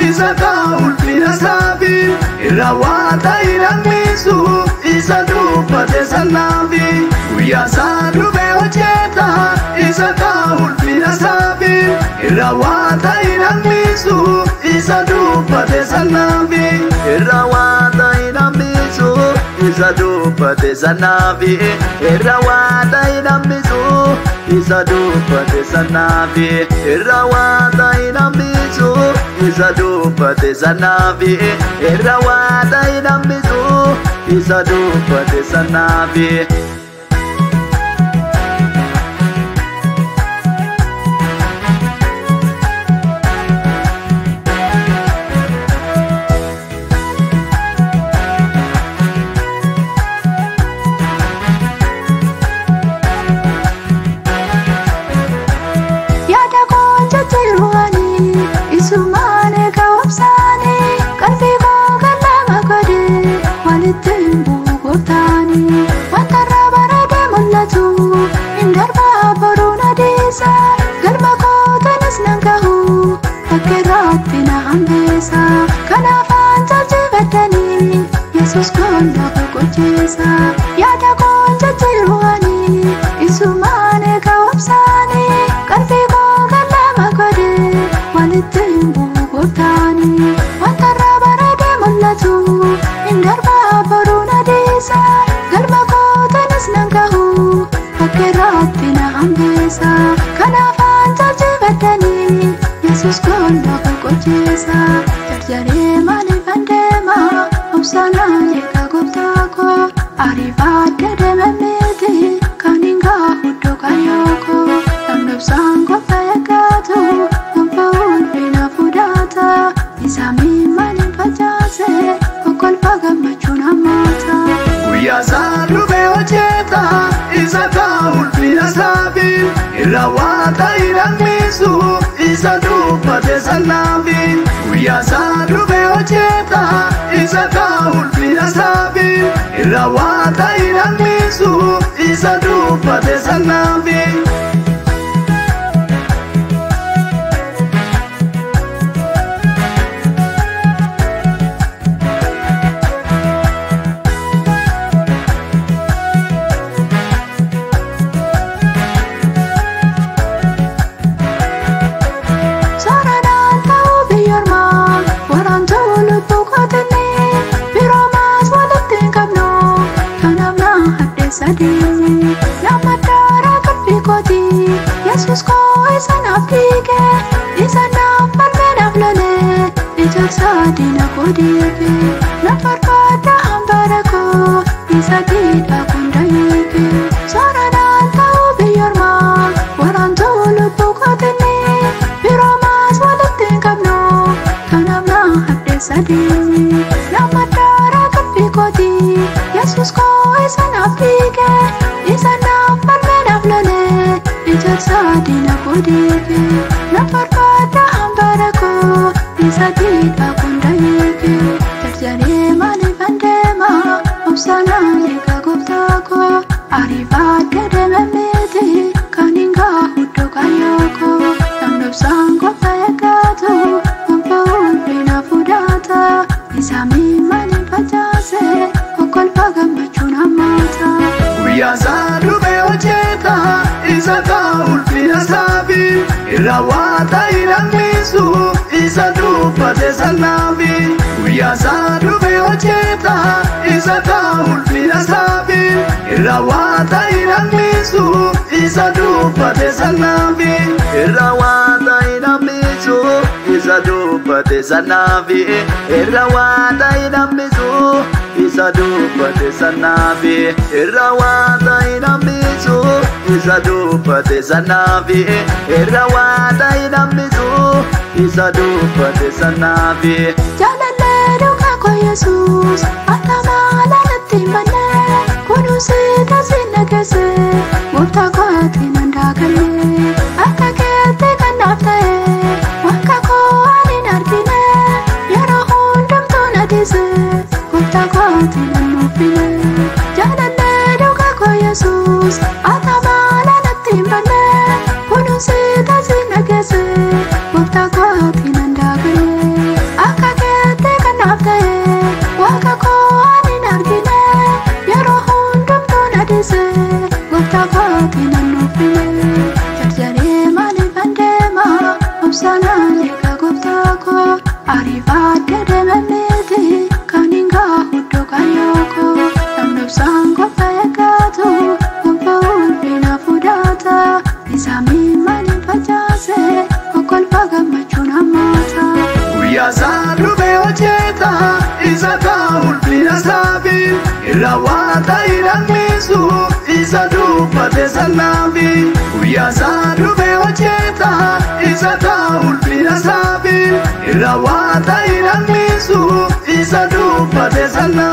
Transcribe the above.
isa ulfina saafi irraawwata hidhammisu isa dubbate sannaafi guyyaa isaa dhufee hojjeta isa ulfina saafi irraawwata hidhammisu isa dubbate sannaafi irraawwata hidhammisu isa dubbate sannaafi irraawwata hidhammisu isa dubbate sannaafi irraawwata hidhammisu isa dubbate sannaafi irraawwata hidhammisu isa dubbate sannaafi. Yesus konda kokochesa yada konja jirwani isumane kawapsani kalbi ko galama kode walitembu gotani watara barade mullatu indarba baruna desa galma ko tanis nangahu fakiratina ambesa kana fanta jibadani Yesus konda kokochesa jarjare mani pandema Sana jika goptako arifat dememeti kaninga hudo kayoko namnop sangko payakato umpaun bina fudata isami mani pajase okol pagam machuna mata guyyaa isaa dhufee hojjeta isa ulfina saafi irraawwata hidhammisu isa dubbate sannaafi guyyaa isaa dhufee hojjeta isa ulfina saafi irraawwata hidhammisu isa dubbate sannaafi. Nama darah kepikoti Yesus ko isa napike isa napal menaflone ijaksa dina kodike napar pada hambarako isa tidak kundayike soranan tau biyorma waran tolu pukotene biromas walut tingkapno tanamna hadde sadini nama darah kepikoti Yesus ko isa napike isa napal menaflone ijaksa dina kodike napar pada hambarako isa tidak kundayike jarjare mani pandema obsana jika goptako arifat dememeti kaninga hudo kayoko namnop sangko payakato umpaun bina fudata isami mani pajase okol pagam machuna mata guyyaa isaa dhufee hojjeta isa ulfina saafi irraawwata hidhammisu isa dubbate sannaafi guyyaa isaa dhufee hojjeta isa ulfina saafi irraawwata hidhammisu isa dubbate sannaafi irraawwata hidhammisu isa dubbate sannaafi irraawwata hidhammisu isa dubbate sannaafi irraawwata hidhammisu isa dubbate sannaafi irraawwata hidhammisu isa dubbate sannaafi jalalle duka ko Yesus atamala natti manne kunusi tasina kese gopta ko tinandakale akka kete kanaftae wakka ko alin argine yero hundum tunadise gopta ko tinanufile jalalle duka ko Yesus atamala natti manne kunusi tasina kese gopta ko tinandakale Arrivate deemamete kan hinga huddoo kayyoko namni obsaan qofa eeggatu gonfa ulfina fudhata isa miimanii facaase okkolfa gammachuun hammaata. Guyyaa isaa dhufee hojjeta isa ta'a ulfina saafi irra waanta hidhamnisu isa dubbate sannaafi. Guyyaa isaa dhufee hojjeta isa ta'a ulfina saafi irra waanta hidhamnisu isa dubbate sannaafi.